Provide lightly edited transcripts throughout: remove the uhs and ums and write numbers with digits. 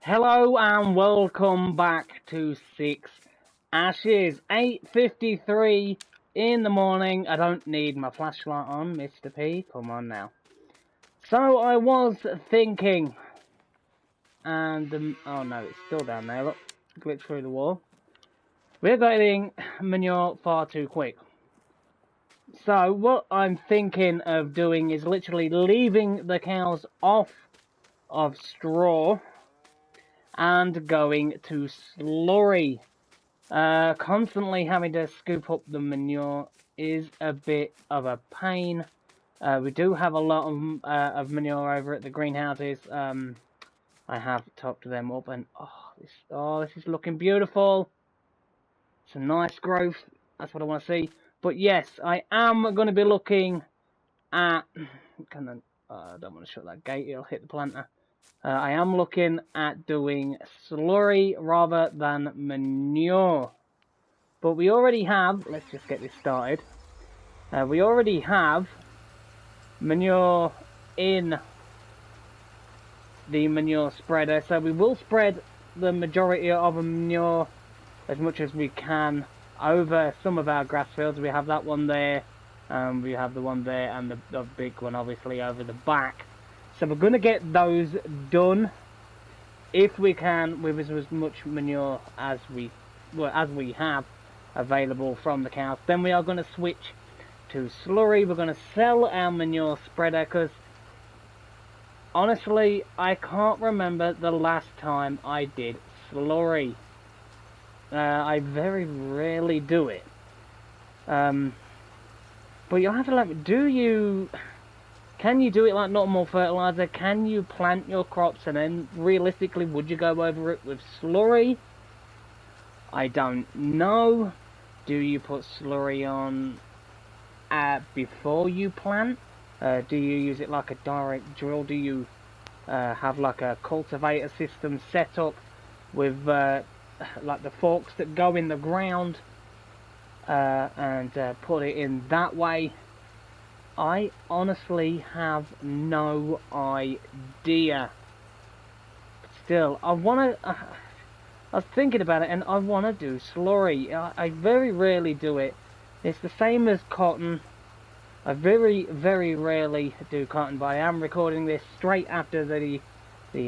Hello and welcome back to Six Ashes. 8:53 in the morning. I don't need my flashlight on, Mr. P. Come on now. So I was thinking, and oh no, it's still down there. Look, glitch through the wall. We're getting manure far too quick. So what I'm thinking of doing is literally leaving the cows off of straw and going to slurry. Constantly having to scoop up the manure is a bit of a pain. We do have a lot of manure over at the greenhouses. I have topped them up, and this is looking beautiful. Some nice growth. That's what I want to see. But yes, I am going to be looking at. I don't want to shut that gate. It'll hit the planter. I am looking at doing slurry rather than manure. But we already have, let's just get this started. We already have manure in the manure spreader. So we will spread the majority of the manure as much as we can over some of our grass fields. We have that one there. We have the one there and the big one obviously over the back. So we're going to get those done if we can with as much manure as we have available from the cows. Then we are going to switch to slurry. We're going to sell our manure spreader because honestly I can't remember the last time I did slurry. I very rarely do it. But you'll have to let me, can you do it like normal fertilizer? Can you plant your crops and then realistically would you go over it with slurry? I don't know. Do you put slurry on before you plant? Do you use it like a direct drill? Do you have like a cultivator system set up with like the forks that go in the ground and put it in that way? I honestly have no idea. But still, I was thinking about it and I want to do slurry. I very rarely do it. It's the same as cotton. I very, very rarely do cotton, but I am recording this straight after the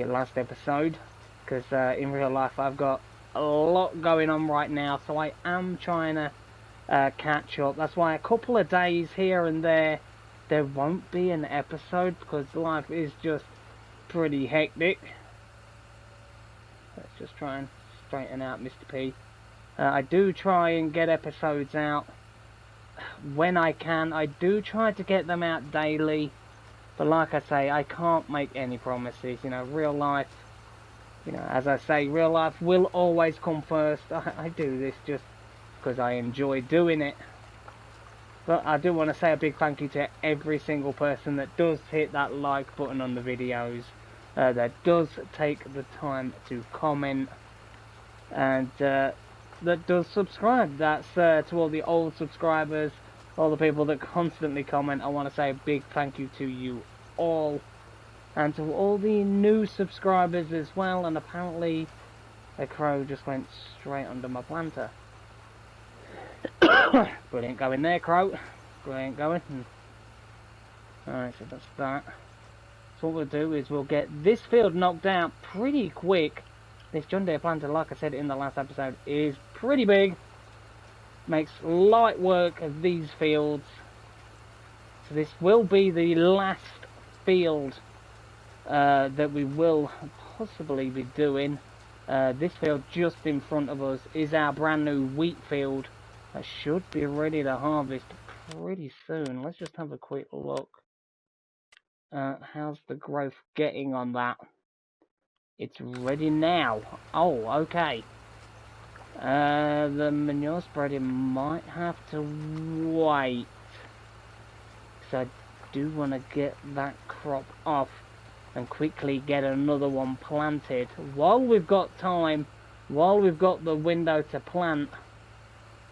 last episode. Because in real life I've got a lot going on right now, so I am trying to catch up. That's why a couple of days here and there won't be an episode, because life is just pretty hectic. Let's just try and straighten out Mr. P. I do try and get episodes out when I can. I do try to get them out daily, but like I say, I can't make any promises. You know, real life, you know, as I say, real life will always come first. I do this just because I enjoy doing it. But I do want to say a big thank you to every single person that does hit that like button on the videos, that does take the time to comment, and that does subscribe. That's to all the old subscribers, all the people that constantly comment. I want to say a big thank you to you all, and to all the new subscribers as well. And apparently a crow just went straight under my planter. Brilliant going there, crow. Brilliant going. Alright, so that's that. So what we'll do is we'll get this field knocked out pretty quick. This John Deere planter, like I said in the last episode, is pretty big. Makes light work of these fields. So this will be the last field that we will possibly be doing. This field just in front of us is our brand new wheat field. I should be ready to harvest pretty soon. Let's just have a quick look. How's the growth getting on that? It's ready now. Oh, okay. The manure spreading might have to wait. So I do want to get that crop off and quickly get another one planted. While we've got time, while we've got the window to plant,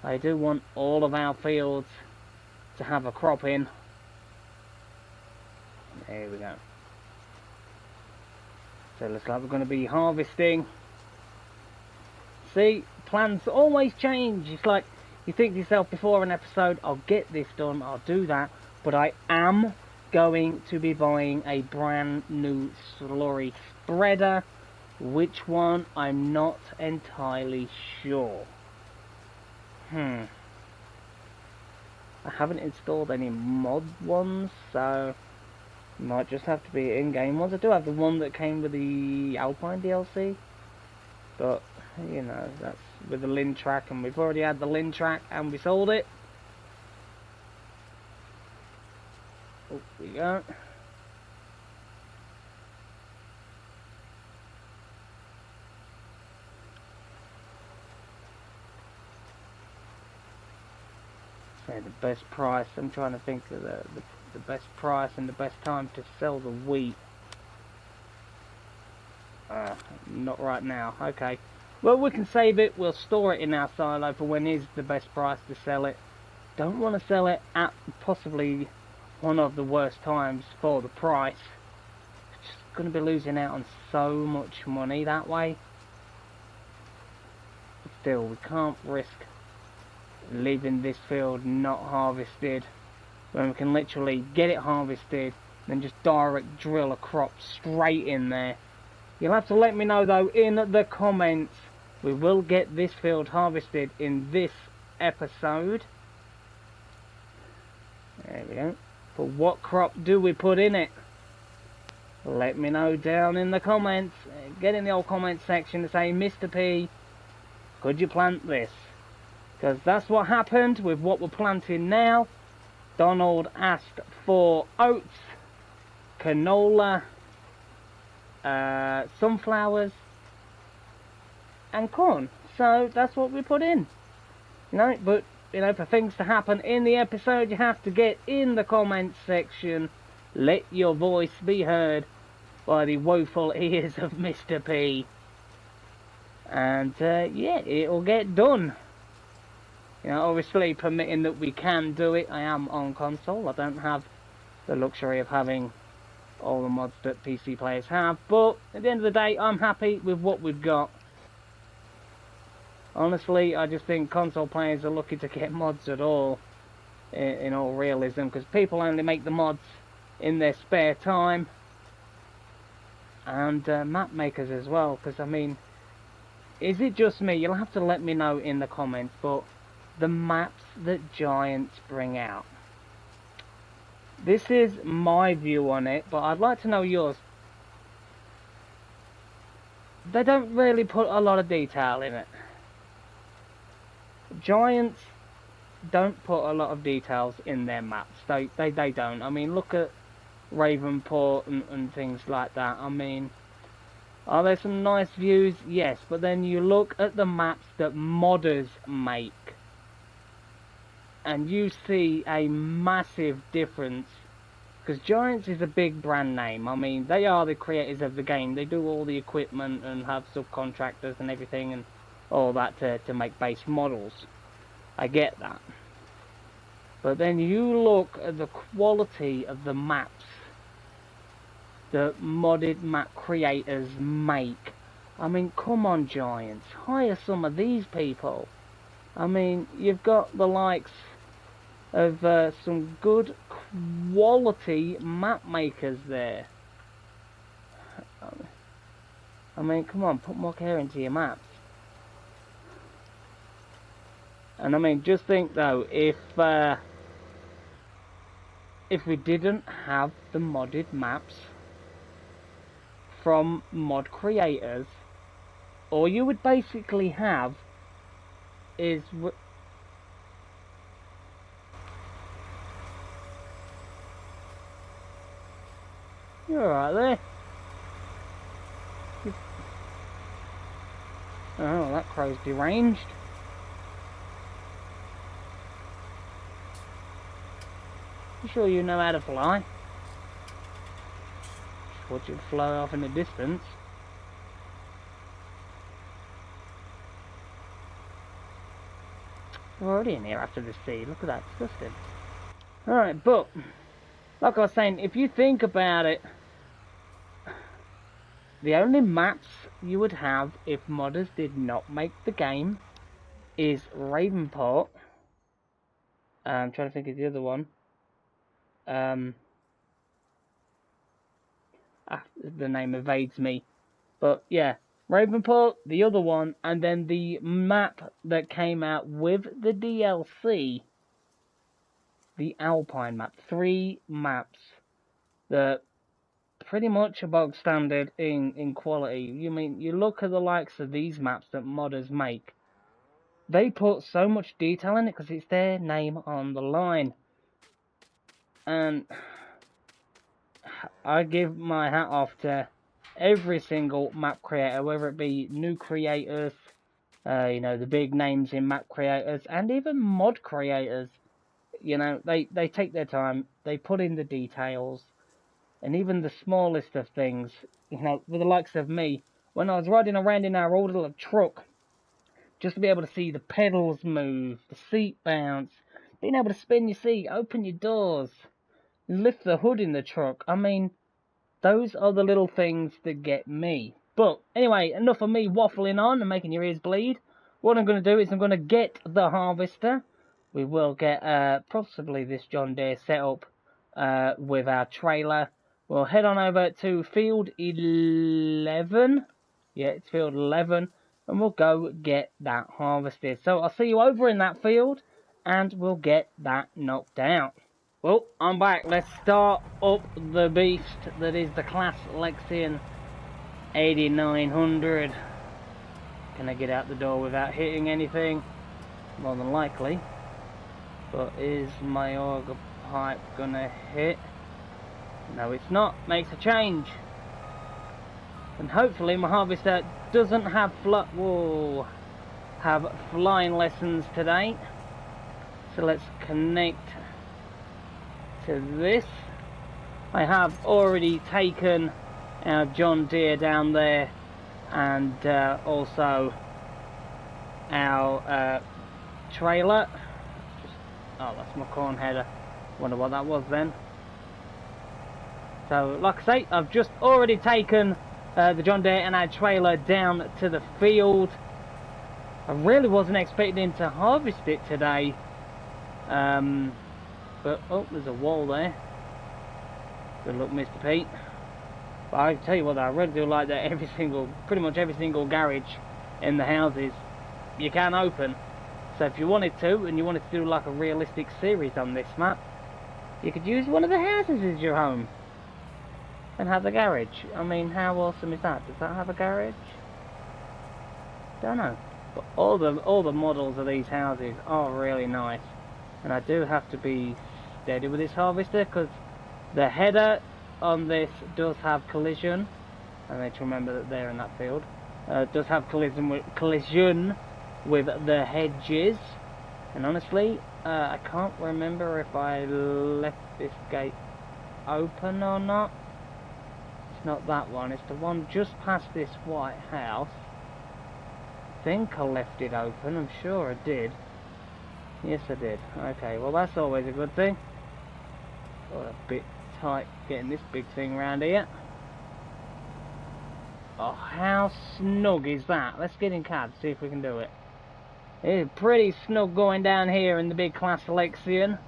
I do want all of our fields to have a crop in. There we go. So it looks like we're going to be harvesting. See, plans always change. It's like you think to yourself before an episode, I'll get this done, I'll do that. But I am going to be buying a brand new slurry spreader. Which one? I'm not entirely sure. I haven't installed any mod ones, so might just have to be in-game ones. I do have the one that came with the Alpine DLC, but you know, that's with the Lin track, and we've already had the Lin track and we sold it. Oh, we go. Say the best price. I'm trying to think of the best price and the best time to sell the wheat. Not right now. Okay. Well, we can save it. We'll store it in our silo for when is the best price to sell it. Don't want to sell it at possibly one of the worst times for the price. Just going to be losing out on so much money that way. But still, we can't risk leaving this field not harvested when we can literally get it harvested, then just direct drill a crop straight in there. You'll have to let me know though in the comments. We will get this field harvested in this episode. There we go. But what crop do we put in it? Let me know down in the comments. Get in the old comment section to say, Mr. P, could you plant this? Because that's what happened with what we're planting now. Donald asked for oats, canola, sunflowers, and corn. So that's what we put in. You know, but you know, for things to happen in the episode, you have to get in the comments section. Let your voice be heard by the woeful ears of Mr. P. And yeah, it'll get done. You know, obviously permitting that we can do it. I am on console. I don't have the luxury of having all the mods that PC players have. But at the end of the day, I'm happy with what we've got. Honestly, I just think console players are lucky to get mods at all. In all realism. Because people only make the mods in their spare time. And map makers as well. Because, I mean, is it just me? You'll have to let me know in the comments. But the maps that Giants bring out. This is my view on it, but I'd like to know yours. They don't really put a lot of detail in it. Giants don't put a lot of details in their maps. They don't. I mean, look at Ravenport and things like that. I mean, are there some nice views? Yes, but then you look at the maps that modders make. And you see a massive difference, because Giants is a big brand name. I mean, they are the creators of the game. They do all the equipment and have subcontractors and everything and all that to make base models. I get that. But then you look at the quality of the maps that modded map creators make. I mean, come on, Giants. Hire some of these people. I mean, you've got the likes of some good quality map makers there. I mean, come on, put more care into your maps. And I mean, just think though, if we didn't have the modded maps from mod creators, all you would basically have is you're alright there. Oh, that crow's deranged. You sure you know how to fly? Just watch it fly off in the distance. We're already in here after the sea. Look at that, disgusting. Alright, but like I was saying, if you think about it, the only maps you would have if modders did not make the game is Ravenport. I'm trying to think of the other one. The name evades me. But yeah, Ravenport, the other one, and then the map that came out with the DLC, the Alpine map. 3 maps that pretty much are bog standard in quality. You look at the likes of these maps that modders make. They put so much detail in it because it's their name on the line. And I give my hat off to every single map creator, whether it be new creators, the big names in map creators, and even mod creators. They take their time, they put in the details, and even the smallest of things, with the likes of me, when I was riding around in our old little truck, just to be able to see the pedals move, the seat bounce, being able to spin your seat, open your doors, lift the hood in the truck. I mean, those are the little things that get me. But anyway, enough of me waffling on and making your ears bleed. What I'm going to do is I'm going to get the harvester. We will get possibly this John Deere set up with our trailer. We'll head on over to field 11. Yeah, it's field 11. And we'll go get that harvested. So I'll see you over in that field and we'll get that knocked out. Well, I'm back. Let's start up the beast that is the Class Lexion 8900. Can I get out the door without hitting anything? More than likely. But is my auger pipe gonna hit? No, it's not. Makes a change. And hopefully my harvester doesn't have flying lessons today. So let's connect to this. I have already taken our John Deere down there, and also our trailer. Oh, that's my corn header. Wonder what that was then. So, like I say, I've just already taken the John Deere and our trailer down to the field. I really wasn't expecting to harvest it today. But, oh, there's a wall there. Good luck, Mr. Pete. But I tell you what, I really do like that pretty much every single garage in the houses you can open. So if you wanted to, and you wanted to do like a realistic series on this map, you could use one of the houses as your home. And have a garage. I mean, how awesome is that? Does that have a garage? Don't know. But all the models of these houses are really nice. And I do have to be steady with this harvester, because the header on this does have collision. I need to remember that they're in that field. Does have collision with the hedges. And honestly, I can't remember if I left this gate open or not. It's not that one, it's the one just past this white house. I think I left it open, I'm sure I did. Yes, I did. Okay, well that's always a good thing. Got a bit tight getting this big thing around here. Oh, how snug is that? Let's get in cab, see if we can do it. It's pretty snug going down here in the big Class Lexion.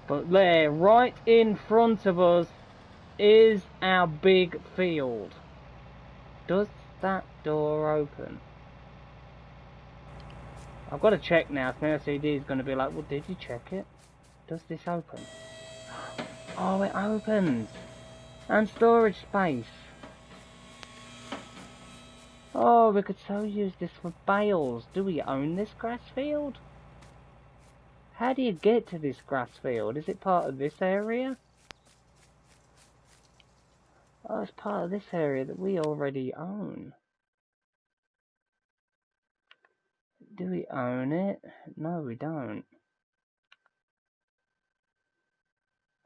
But there, right in front of us, is our big field. Does that door open? I've got to check now. My LCD is going to be like, well, did you check it? Does this open? Oh, it opens. And storage space. Oh, we could so use this for bales. Do we own this grass field? How do you get to this grass field? Is it part of this area? Oh, it's part of this area that we already own. Do we own it? No, we don't.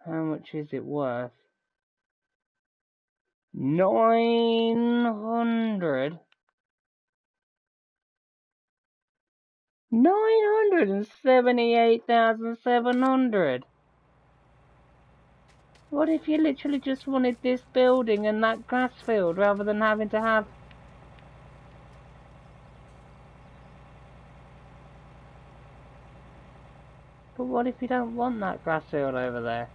How much is it worth? 900? 978,700. What if you literally just wanted this building and that grass field rather than having to have... But what if you don't want that grass field over there?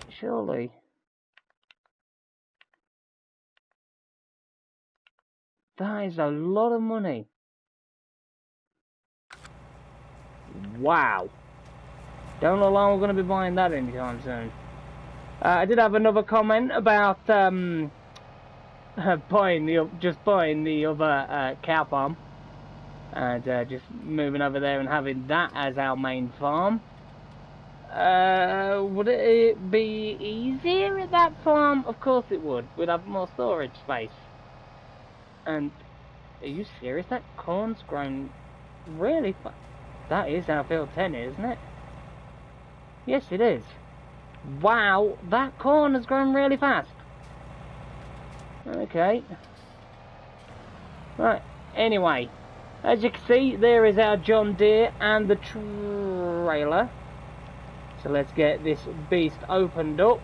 Surely. That is a lot of money. Wow. Don't know how I'm going to be buying that anytime soon. I did have another comment about buying the other cow farm, and just moving over there and having that as our main farm. Would it be easier at that farm? Of course it would. We'd have more storage space. And are you serious? That corn's grown really fast. That is our field 10, isn't it? Yes, it is. Wow, that corn has grown really fast. Okay. Right, anyway. As you can see, there is our John Deere and the trailer. So let's get this beast opened up.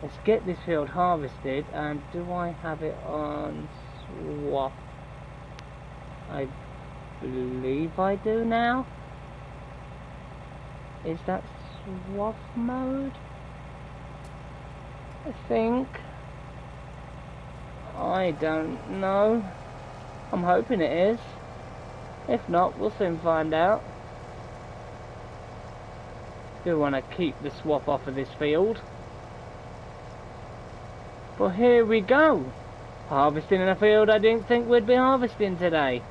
Let's get this field harvested. And do I have it on swap? I believe I do now. Is that swap mode? I think. I don't know. I'm hoping it is. If not, we'll soon find out. Do want to keep the swap off of this field. But here we go. Harvesting in a field I didn't think we'd be harvesting today.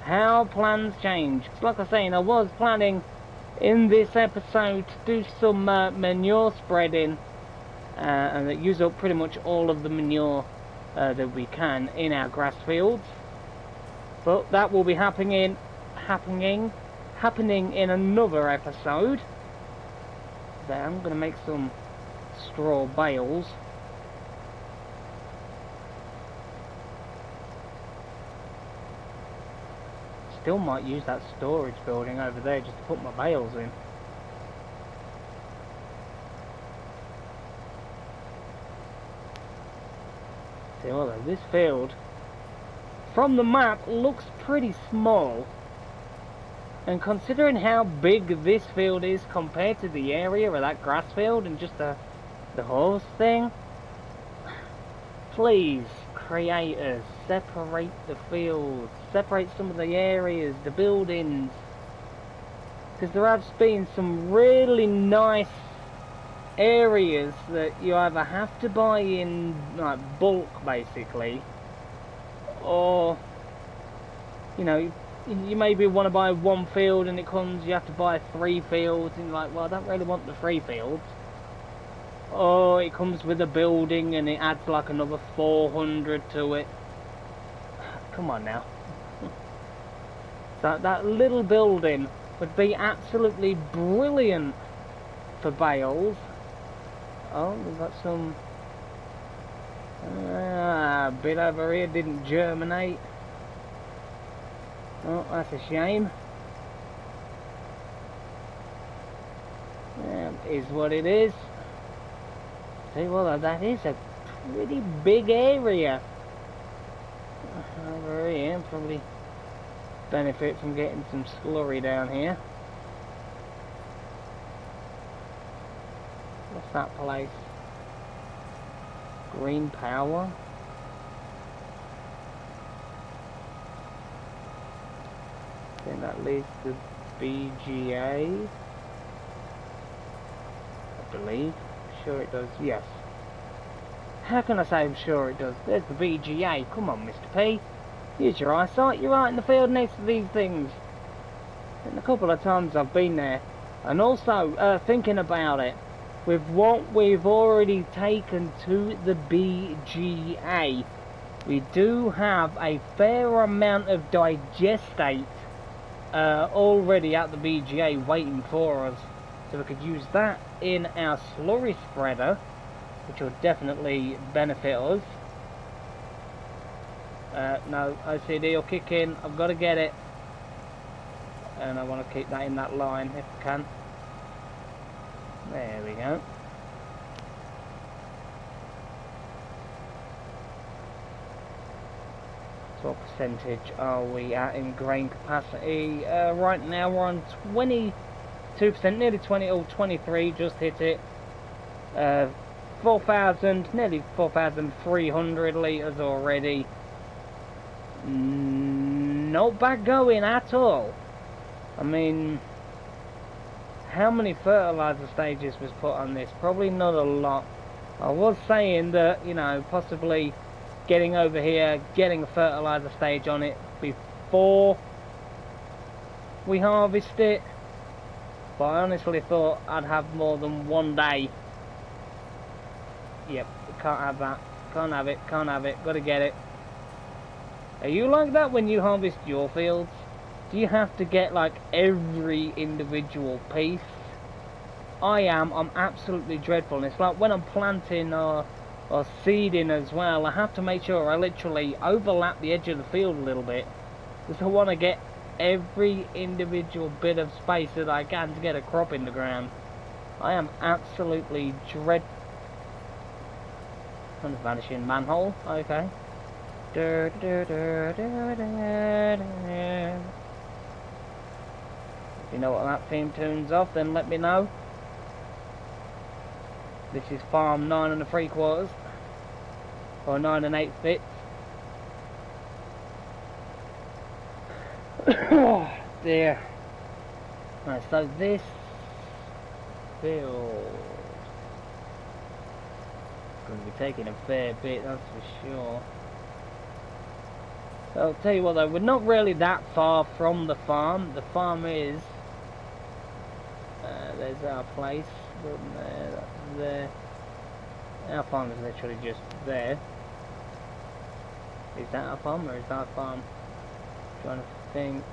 How plans change. Like I was saying, I was planning in this episode to do some manure spreading and use up pretty much all of the manure that we can in our grass fields. But that will be happening in another episode. So I'm going to make some straw bales. Still might use that storage building over there just to put my bales in. See, well, this field from the map looks pretty small, and considering how big this field is compared to the area of that grass field and just the horse thing, please, creators, separate the fields, separate some of the areas, the buildings, because there has been some really nice areas that you either have to buy in like bulk basically, or you know, you maybe want to buy one field and it comes, you have to buy 3 fields, and you're like, well, I don't really want the 3 fields. Or it comes with a building and it adds like another 400 to it. Come on now. That little building would be absolutely brilliant for bales. Oh, we've got some bit over here didn't germinate. Oh, that's a shame. That is what it is. See, well, that is a pretty big area. Over here, probably benefit from getting some slurry down here. What's that place? Green Power. I think that leads to BGA. I believe. Sure it does, yes. How can I say I'm sure it does? There's the BGA. Come on, Mr. P. Use your eyesight. You're right in the field next to these things. And a couple of times I've been there. And also, thinking about it, with what we've already taken to the BGA, we do have a fair amount of digestate already at the BGA waiting for us. So we could use that in our slurry spreader, which will definitely benefit us. No, OCD will kick in. I've got to get it. And I want to keep that in that line if I can. There we go. What percentage are we at in grain capacity? Right now we're on 22%, nearly 20, or 23, just hit it. 4,000, nearly 4,300 litres already. Not bad going at all. I mean, how many fertiliser stages was put on this? Probably not a lot. I was saying that, you know, possibly getting over here, getting a fertiliser stage on it before we harvest it. But I honestly thought I'd have more than one day. Yep, can't have that. Can't have it, can't have it, gotta get it. Are you like that when you harvest your fields? Do you have to get like every individual piece? I am. I'm absolutely dreadful. And it's like when I'm planting or seeding as well, I have to make sure I literally overlap the edge of the field a little bit, because I want to get every individual bit of space that I can to get a crop in the ground. I am absolutely dreadful. Vanishing manhole. Okay. If you know what that theme tune's off, then let me know. This is farm 9 3/4, or 9 8/5. Oh dear. Right, so this field is going to be taking a fair bit, that's for sure. So I'll tell you what though, we're not really that far from the farm. The farm is, there's our place, there, that's there. Our farm is literally just there. Is that our farm or is that our farm? Trying to think.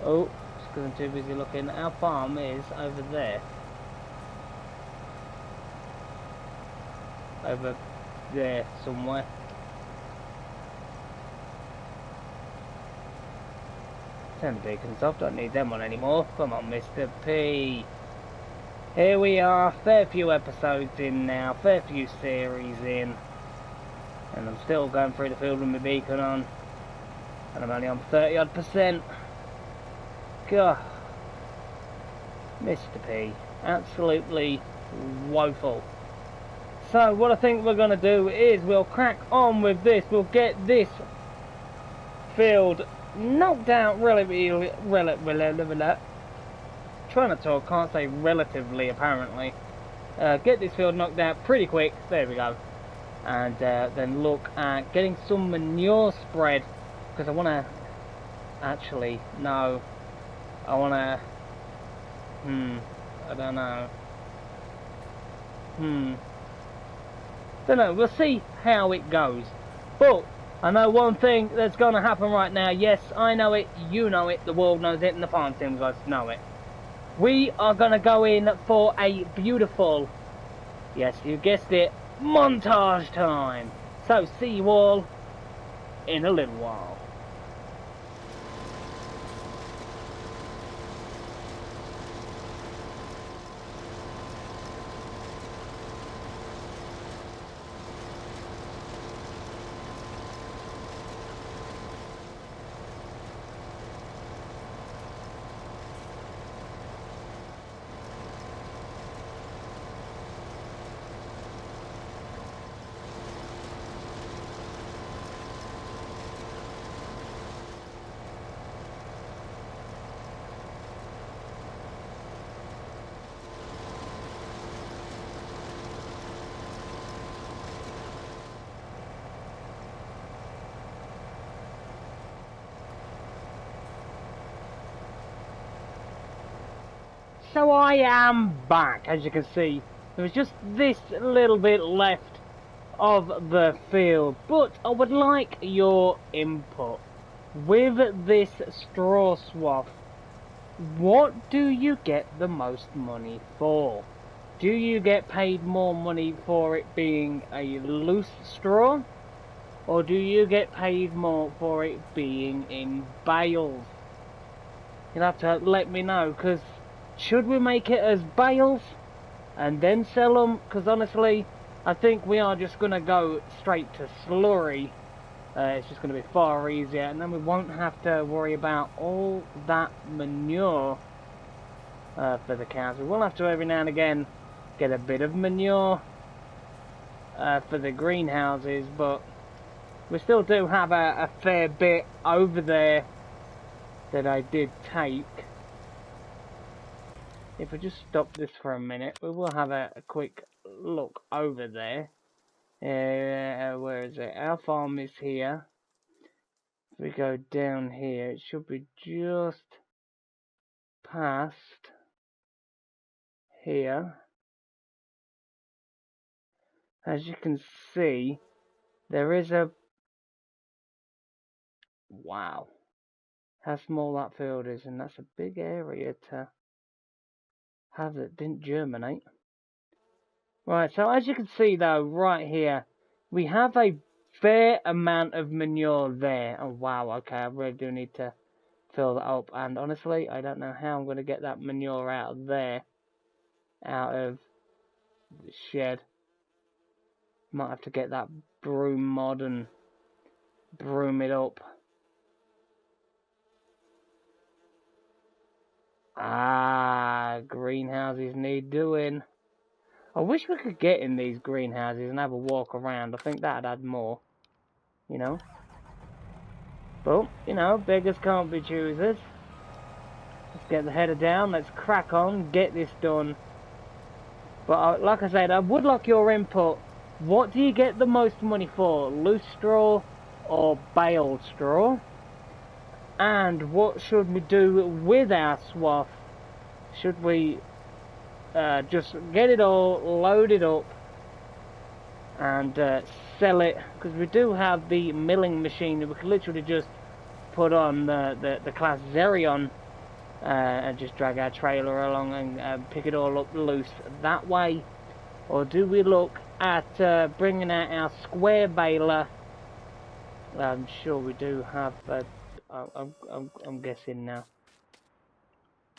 Oh, just because I'm too busy looking. Our farm is over there. Over there somewhere. Turn the beacons off, don't need them on anymore. Come on, Mr. P. Here we are, fair few episodes in now, fair few series in. And I'm still going through the field with my beacon on. And I'm only on 30 odd %. God. Mr. P. Absolutely woeful. So what I think we're going to do is we'll crack on with this. We'll get this field knocked out relatively. Trying to talk, can't say relatively apparently. Get this field knocked out pretty quick. There we go. And then look at getting some manure spread, because I want to actually, no, I want to, I don't know, don't know, we'll see how it goes. But I know one thing that's going to happen right now. Yes, I know it, you know it, the world knows it, and the farm team guys know it. We are going to go in for a beautiful, yes, you guessed it, montage time. So see you all in a little while. So I am back, as you can see. There was just this little bit left of the field, but I would like your input. With this straw swath, what do you get the most money for? Do you get paid more money for it being a loose straw? Or do you get paid more for it being in bales? You'll have to let me know, because should we make it as bales? and then sell them, because honestly, I think we are just going to go straight to slurry. It's just going to be far easier, and then we won't have to worry about all that manure for the cows. We will have to every now and again get a bit of manure for the greenhouses, but we still do have a fair bit over there that I did take. If I just stop this for a minute, we will have a quick look over there. Where is it? Our farm is here. If we go down here, it should be just past here. As you can see, there is a... Wow. How small that field is, and that's a big area to have that didn't germinate. Right, so as you can see though, right here, we have a fair amount of manure there. Oh wow, okay, I really do need to fill that up, and honestly, I don't know how I'm going to get that manure out of there, out of the shed. Might have to get that broom mod and broom it up. Ah, greenhouses need doing. I wish we could get in these greenhouses and have a walk around. I think that'd add more, you know. But, you know, beggars can't be choosers. Let's get the header down. Let's crack on. Get this done. But, like I said, I would like your input. What do you get the most money for? Loose straw or baled straw? And what should we do with our swath? Should we just get it all, load it up, and sell it? Because we do have the milling machine that we can literally just put on the class Zerion and just drag our trailer along and pick it all up loose that way. Or do we look at bringing out our square baler? I'm sure we do have. I'm guessing now.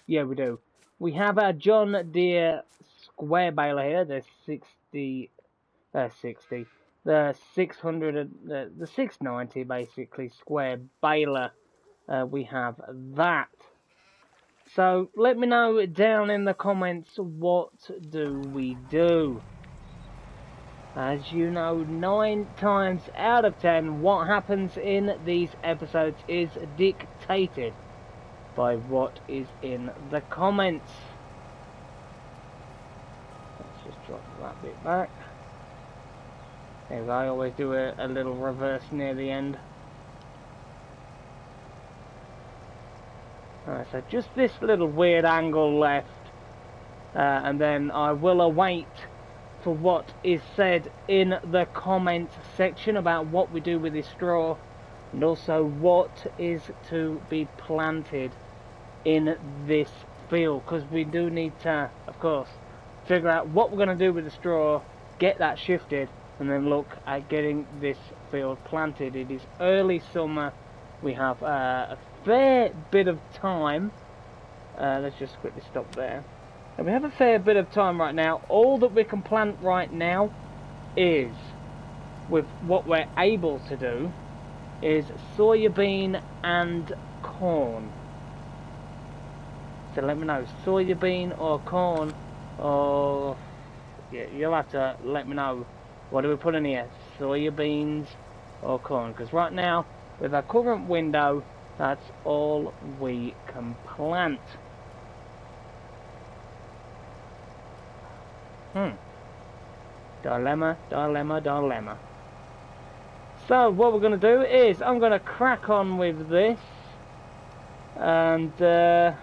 Yeah, we do. We have our John Deere square baler here. The 600, the 690 basically square baler. We have that. So let me know down in the comments, what do we do? As you know, 9 times out of 10, what happens in these episodes is dictated by what is in the comments. Let's just drop that bit back. As I always do a little reverse near the end. Alright, so just this little weird angle left, and then I will await for what is said in the comment section about what we do with this straw, and also what is to be planted in this field, because we do need to, of course, figure out what we're going to do with the straw, get that shifted, and then look at getting this field planted. It is early summer. We have a fair bit of time. Let's just quickly stop there. And we have a fair bit of time right now. All that we can plant right now is, with what we're able to do, is soybean and corn. So let me know, soybean or corn, or yeah, you'll have to let me know. What do we put in here? Soybeans or corn? Because right now, with our current window, that's all we can plant. Dilemma, dilemma, dilemma. So what we're going to do is, I'm going to crack on with this, and yeah,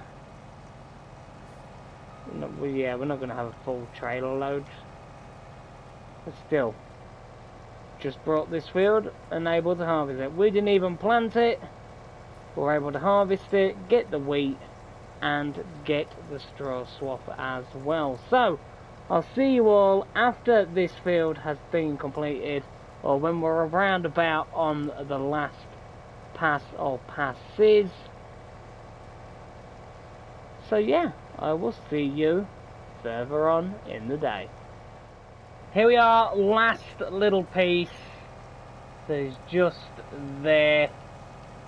we're not going to have a full trailer load, but still, just brought this field and able to harvest it. We didn't even plant it, but we're able to harvest it, get the wheat, and get the straw swap as well. So I'll see you all after this field has been completed, or when we're around about on the last pass or passes. So yeah, I will see you further on in the day. Here we are, last little piece. So it's just there.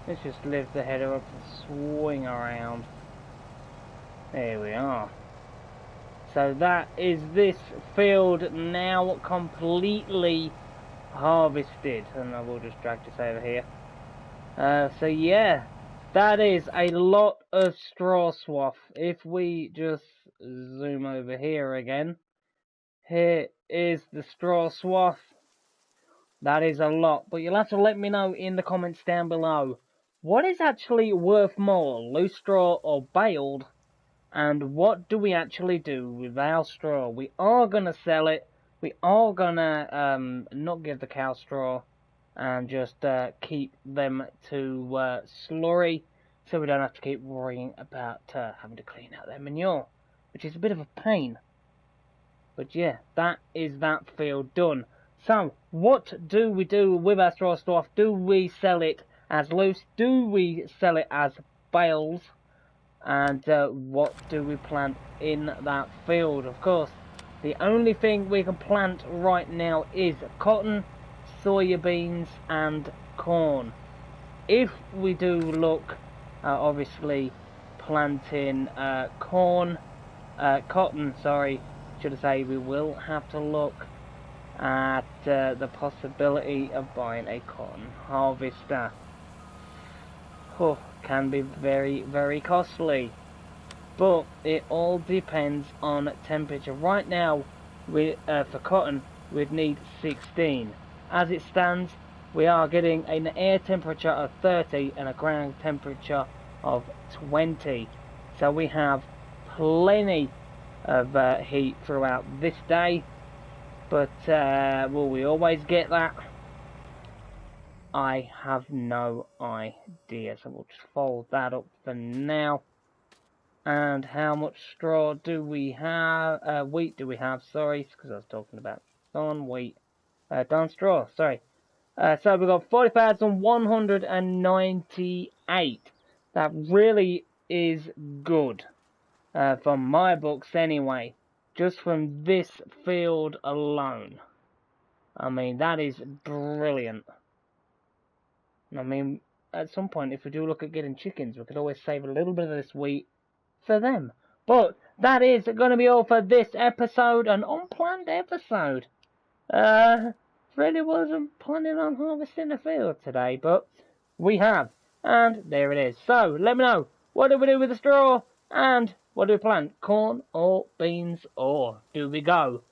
Let's just lift the header up and swing around. There we are. So that is this field now completely harvested. And I will just drag this over here. So yeah, that is a lot of straw swath. If we just zoom over here again. Here is the straw swath. That is a lot, but you'll have to let me know in the comments down below. What is actually worth more, loose straw or baled? And what do we actually do with our straw? We are going to sell it. We are going to not give the cow straw and just keep them to slurry, so we don't have to keep worrying about having to clean out their manure, which is a bit of a pain. But yeah, that is that field done. So, what do we do with our straw stuff? Do we sell it as loose? Do we sell it as bales? And what do we plant in that field? Of course, the only thing we can plant right now is cotton, soybeans and corn. If we do look, obviously, planting cotton, should I say, we will have to look at the possibility of buying a cotton harvester. Oh, can be very, very costly, but it all depends on temperature. Right now, for cotton, we'd need 16. As it stands, we are getting an air temperature of 30 and a ground temperature of 20. So we have plenty of heat throughout this day. But will we always get that? I have no idea. So we'll just fold that up for now. And how much straw do we have? Wheat do we have? Sorry, because I was talking about wheat. Straw, sorry. So we've got 40,198. That really is good. From my books anyway. Just from this field alone. I mean, that is brilliant. I mean, at some point, if we do look at getting chickens, we could always save a little bit of this wheat for them. But that is going to be all for this episode, an unplanned episode. Really wasn't planning on harvesting the field today, but we have. And there it is. So, let me know, what do we do with the straw? And what do we plant? Corn or beans? Or do we go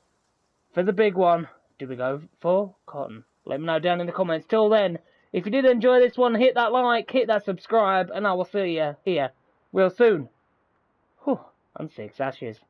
for the big one? Do we go for cotton? Let me know down in the comments. Till then, if you did enjoy this one, hit that like, hit that subscribe, and I will see you here real soon. Whew, on 6 Ashes.